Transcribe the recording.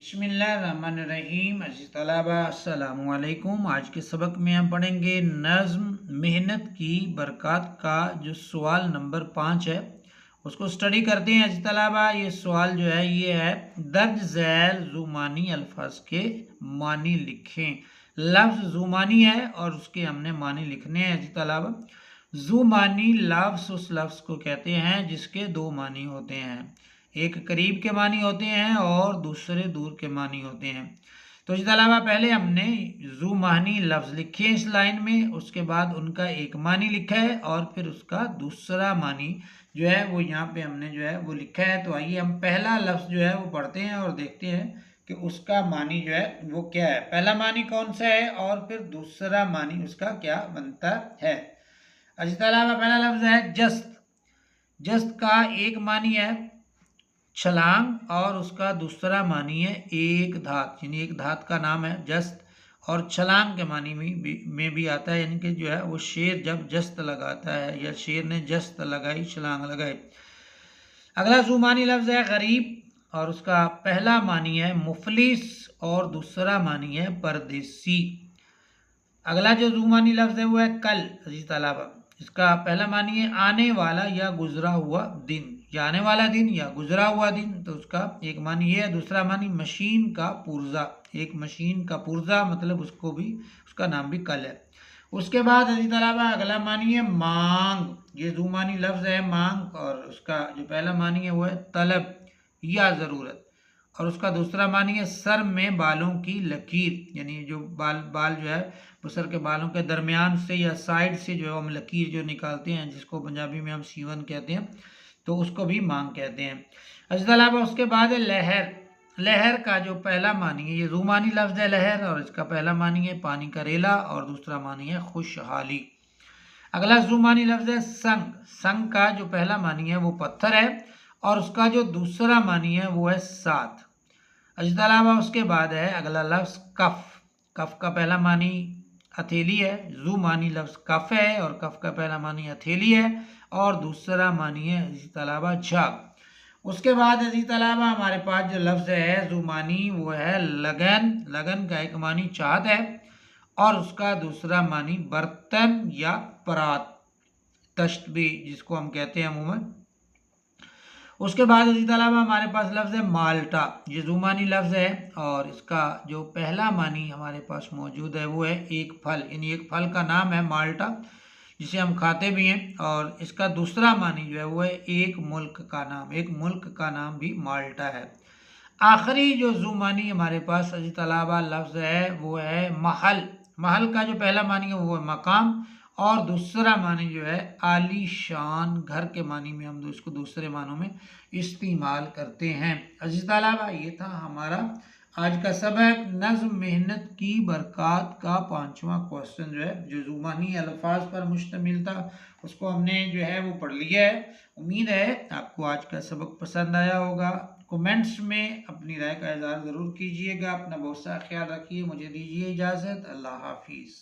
बिस्मिल्लाहिर्रहमानिर्रहीम। अज़ीज़ तलबा अस्सलामु अलैकुम। आज के सबक में हम पढ़ेंगे नज़्म मेहनत की बरक़ात का जो सवाल नंबर 5 है उसको स्टडी करते हैं। अज़ीज़ तलबा, ये सवाल जो है ये है दर्ज झैल ज़ुमानी अल्फाज के मानी लिखें। लफ्ज़ ज़ुमानी है और उसके हमने मानी लिखने हैं। अज़ीज़ तलबा, ज़ुमानी लफ्ज़ उस लफ्ज़ को कहते हैं जिसके दो मानी होते हैं, एक करीब के मानी होते हैं और दूसरे दूर के मानी होते हैं। तो इसके अलावा पहले हमने ज़ुमानी लफ्ज़ लिखे इस लाइन में, उसके बाद उनका एक मानी लिखा है और फिर उसका दूसरा मानी जो है वो यहाँ पे हमने जो है वो लिखा है। तो आइए हम पहला लफ्ज़ जो है वो पढ़ते हैं और देखते हैं कि उसका मानी जो है वो क्या है। पहला मानी कौन सा है और फिर दूसरा मानी उसका क्या बनता है। इसके अलावा पहला लफ्ज़ है जस्त। जस्त का एक मानी है छलांग और उसका दूसरा मानी है एक धात, यानी एक धात का नाम है जस्त। और छलांग के मानी में भी आता है, यानी कि जो है वो शेर जब जस्त लगाता है या शेर ने जस्त लगाई, छलांग लगाई। अगला ज़ुमानी लफ्ज़ है गरीब और उसका पहला मानी है मुफलिस और दूसरा मानी है परदेसी। अगला जो ज़ुमानी लफ्ज़ है वो है कल। अज़ीज़ तलबा, इसका पहला मानी है आने वाला या गुजरा हुआ दिन, या आने वाला दिन या गुजरा हुआ दिन। तो उसका एक मानी ये है। दूसरा मानी मशीन का पुर्जा, एक मशीन का पुर्जा मतलब उसको भी उसका नाम भी कल है। उसके बाद अज़ीज़ तलबा अगला मानी है मांग। ये ज़ुमानी लफ्ज़ है मांग और उसका जो पहला मानी है वो है तलब या ज़रूरत और उसका दूसरा मानी है सर में बालों की लकीर, यानी जो बाल जो है वो सर के बालों के दरमियान से या साइड से जो हम लकीर जो निकालते हैं, जिसको पंजाबी में हम सीवन कहते हैं, तो उसको भी मांग कहते हैं। इसके अलावा उसके बाद है लहर। लहर का जो पहला मानी है, ये ज़ुमानी लफ्ज़ है लहर और इसका पहला मानी है पानी का रेला और दूसरा मानी है खुशहाली। अगला ज़ुमानी लफ्ज़ है संग। संग का जो पहला मानी है वो पत्थर है और उसका जो दूसरा मानी है वो है साथ। इसके अलावा उसके बाद है अगला लफ्ज़ कफ। कफ का पहला मानी हथेली है। ज़ुमानी लफ्ज़ कफ है और कफ का पहला मानी हथेली है और दूसरा मानी है इसी तलाबा झाग। उसके बाद इसी तलाबा हमारे पास जो लफ्ज़ है ज़ुमानी वो है लगन। लगन का एक मानी चाहत है और उसका दूसरा मानी बर्तन या परात, तश्बी जिसको हम कहते हैं अमूमन। उसके बाद इसी अलावा हमारे पास लफ्ज़ है माल्टा। ये ज़ुमानी लफ्ज़ है और इसका जो पहला मानी हमारे पास मौजूद है वो है एक फल, यानी एक फल का नाम है माल्टा जिसे हम खाते भी हैं। और इसका दूसरा मानी जो है वो है एक मुल्क का नाम, एक मुल्क का नाम भी माल्टा है। आखिरी जो ज़ुमानी हमारे पास इसी अलावा लफ्ज़ है वो है महल। महल का जो पहला मानी है वो है मकाम और दूसरा मानी जो है आली शान, घर के मानी में हम इसको दूसरे मानों में इस्तेमाल करते हैं। अज़ीज़ तलबा, ये था हमारा आज का सबक नज़्म मेहनत की बरक़ात का 5वां क्वेश्चन जो है जो ज़ुमानी अल्फाज पर मुश्तमिल था उसको हमने जो है वो पढ़ लिया है। उम्मीद है आपको आज का सबक पसंद आया होगा। कमेंट्स में अपनी राय का इज़हार ज़रूर कीजिएगा। अपना बहुत सा ख्याल रखिए। मुझे दीजिए इजाज़त। अल्लाह हाफिज़।